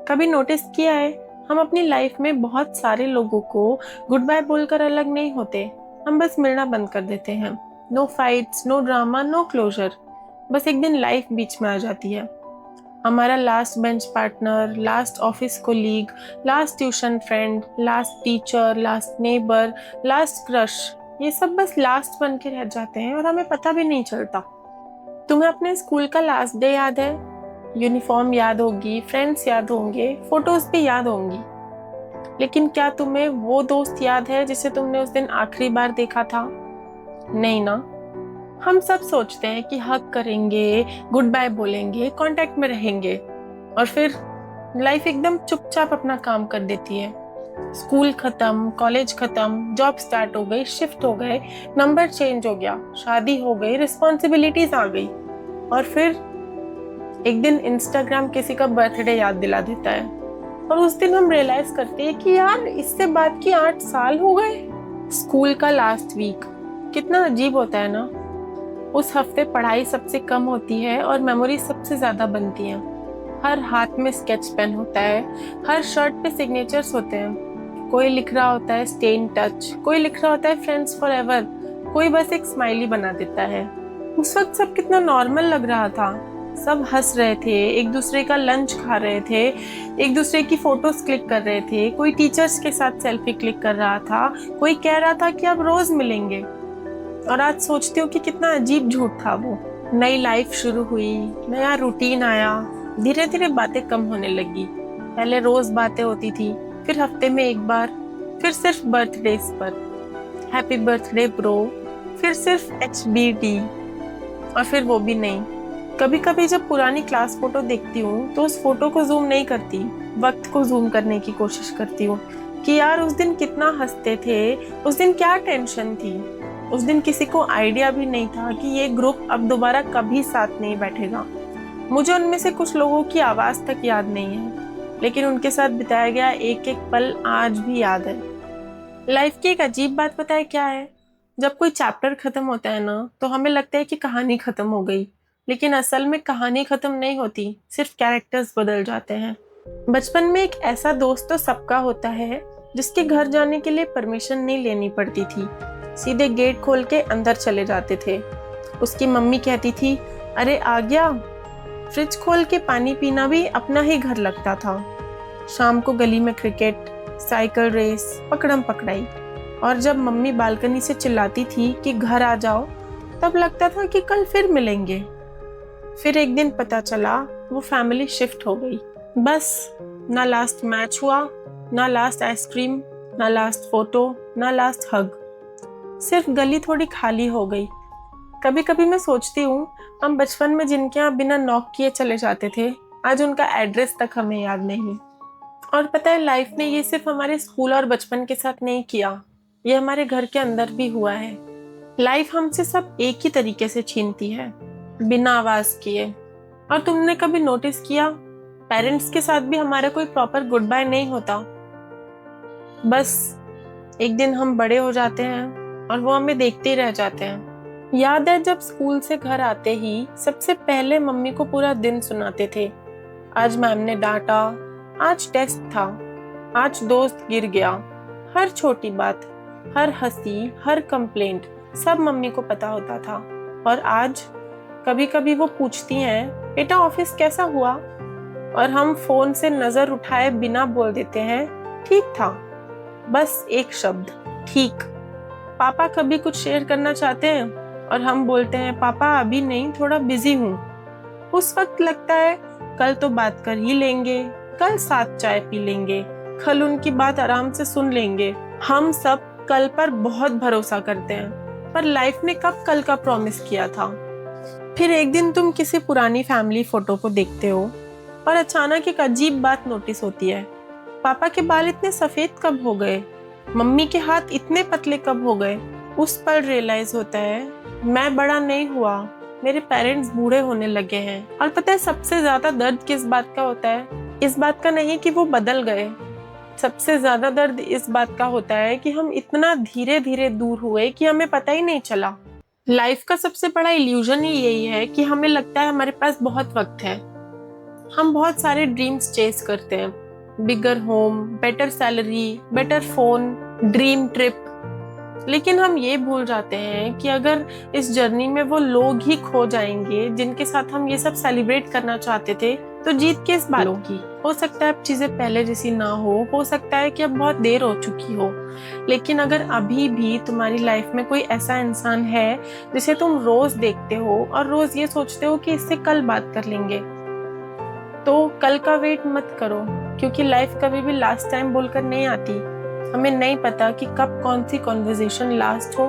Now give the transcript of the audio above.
कभी नोटिस किया है, हम अपनी लाइफ में बहुत सारे लोगों को गुड बाय बोलकर अलग नहीं होते। हम बस मिलना बंद कर देते हैं। No fights, no drama, no closure. बस एक दिन लाइफ बीच में आ जाती है। हमारा last bench partner, last office colleague, last tuition friend, last teacher, last neighbour, last crush, ये सब बस लास्ट बन के रह जाते हैं और हमें पता भी नहीं चलता। तुम्हें अपने स्कूल का लास्ट डे याद है? यूनिफॉर्म याद होगी, फ्रेंड्स याद होंगे, फोटोज भी याद होंगी। लेकिन क्या तुम्हें वो दोस्त याद है जिसे तुमने उस दिन आखिरी बार देखा था? नहीं ना। हम सब सोचते हैं कि हग करेंगे, गुड बाय बोलेंगे, कांटेक्ट में रहेंगे, और फिर लाइफ एकदम चुपचाप अपना काम कर देती है। स्कूल खत्म, कॉलेज खत्म, जॉब स्टार्ट हो गई, शिफ्ट हो गए, नंबर चेंज हो गया, शादी हो गई, रिस्पॉन्सिबिलिटीज आ गई, और फिर एक दिन इंस्टाग्राम किसी का बर्थडे याद दिला देता है और उस दिन हम रियलाइज करते हैं कि यार इससे बात की 8 साल हो गए। स्कूल का लास्ट वीक कितना अजीब होता है ना। उस हफ्ते पढ़ाई सबसे कम होती है और मेमोरी सबसे ज्यादा बनती है। हर हाथ में स्केच पेन होता है, हर शर्ट पे सिग्नेचर्स होते हैं। कोई लिख रहा होता है स्टे इन टच, कोई लिख रहा होता है फ्रेंड्स फॉर एवर, कोई बस एक स्माइली बना देता है। उस वक्त सब कितना नॉर्मल लग रहा था। सब हंस रहे थे, एक दूसरे का लंच खा रहे थे, एक दूसरे की फोटोज क्लिक कर रहे थे, कोई टीचर्स के साथ सेल्फी क्लिक कर रहा था, कोई कह रहा था कि अब रोज मिलेंगे। और आज सोचती हूँ कि कितना अजीब झूठ था वो। नई लाइफ शुरू हुई, नया रूटीन आया, धीरे धीरे बातें कम होने लगी। पहले रोज बातें होती थी, फिर हफ्ते में एक बार, फिर सिर्फ बर्थडेज पर हैप्पी बर्थडे ब्रो, फिर सिर्फ HBD, और फिर वो भी नहीं। कभी कभी जब पुरानी क्लास फोटो देखती हूँ तो उस फोटो को जूम नहीं करती, वक्त को जूम करने की कोशिश करती हूँ कि यार उस दिन कितना हंसते थे, उस दिन क्या टेंशन थी, उस दिन किसी को आइडिया भी नहीं था कि ये ग्रुप अब दोबारा कभी साथ नहीं बैठेगा। मुझे उनमें से कुछ लोगों की आवाज तक याद नहीं है, लेकिन उनके साथ बिताया गया एक एक पल आज भी याद है। लाइफ की एक अजीब बात पता है क्या है? जब कोई चैप्टर खत्म होता है ना तो हमें लगता है कि कहानी खत्म हो गई, लेकिन असल में कहानी खत्म नहीं होती, सिर्फ कैरेक्टर्स बदल जाते हैं। बचपन में एक ऐसा दोस्त तो सबका होता है जिसके घर जाने के लिए परमिशन नहीं लेनी पड़ती थी, सीधे गेट खोल के अंदर चले जाते थे। उसकी मम्मी कहती थी अरे आ गया। फ्रिज खोल के पानी पीना भी अपना ही घर लगता था। शाम को गली में क्रिकेट, साइकिल रेस, पकड़म पकड़ाई, और जब मम्मी बालकनी से चिल्लाती थी कि घर आ जाओ, तब लगता था कि कल फिर मिलेंगे। फिर एक दिन पता चला वो फैमिली शिफ्ट हो गई। बस ना लास्ट मैच हुआ, ना लास्ट आइसक्रीम, ना लास्ट फोटो, ना लास्ट हग। सिर्फ गली थोड़ी खाली हो गई। कभी कभी मैं सोचती हूँ हम बचपन में जिनके यहाँ बिना नॉक किए चले जाते थे, आज उनका एड्रेस तक हमें याद नहीं। और पता है लाइफ ने ये सिर्फ हमारे स्कूल और बचपन के साथ नहीं किया, ये हमारे घर के अंदर भी हुआ है। लाइफ हमसे सब एक ही तरीके से छीनती है, बिना आवाज किए। और तुमने कभी नोटिस किया पेरेंट्स के साथ भी हमारा कोई प्रॉपर गुड बाय नहीं होता। बस एक दिन हम बड़े हो जाते हैं और वो हमें देखते ही रह जाते हैं। याद है जब स्कूल से घर आते ही सबसे पहले मम्मी को पूरा दिन सुनाते थे। आज मैम ने डांटा, आज टेस्ट था, आज दोस्त गिर गया। हर छोटी बात, हर हंसी, हर कंप्लेंट सब मम्मी को पता होता था। और आज कभी कभी वो पूछती हैं बेटा ऑफिस कैसा हुआ, और हम फोन से नजर उठाए बिना बोल देते हैं ठीक था। बस एक शब्द, ठीक। पापा कभी कुछ शेयर करना चाहते हैं और हम बोलते हैं पापा अभी नहीं, थोड़ा बिजी हूँ। उस वक्त लगता है कल तो बात कर ही लेंगे, कल साथ चाय पी लेंगे, कल उनकी बात आराम से सुन लेंगे। हम सब कल पर बहुत भरोसा करते हैं, पर लाइफ ने कब कल का प्रॉमिस किया था? फिर एक दिन तुम किसी पुरानी फैमिली फोटो को देखते हो और अचानक एक अजीब बात नोटिस होती है। पापा के बाल इतने सफेद कब हो गए, मम्मी के हाथ इतने पतले कब हो गए? उस पल रियलाइज होता है मैं बड़ा नहीं हुआ, मेरे पेरेंट्स बूढ़े होने लगे हैं। और पता है सबसे ज्यादा दर्द किस बात का होता है? इस बात का नहीं कि वो बदल गए, सबसे ज्यादा दर्द इस बात का होता है कि हम इतना धीरे धीरे दूर हुए कि हमें पता ही नहीं चला। लाइफ का सबसे बड़ा इल्यूजन ही यही है कि हमें लगता है हमारे पास बहुत वक्त है, हम बहुत सारे ड्रीम्स चेस करते हैं, bigger home, better salary, better phone, dream trip. लेकिन हम ये भूल जाते हैं कि अगर इस जर्नी में वो लोग ही खो जाएंगे जिनके साथ हम ये सब सेलिब्रेट करना चाहते थे, तो जीत किस बालों की। हो सकता है अब चीजें पहले जैसी ना हो सकता है कि अब बहुत देर हो चुकी हो, लेकिन अगर अभी भी तुम्हारी लाइफ में कोई ऐसा इंसान है जिसे तुम रोज देखते हो और रोज ये सोचते हो कि इससे कल बात कर लेंगे, तो कल का वेट मत करो, क्योंकि लाइफ कभी भी लास्ट टाइम बोलकर नहीं आती। हमें नहीं पता कि कब कौन सी कॉन्वर्जेशन लास्ट हो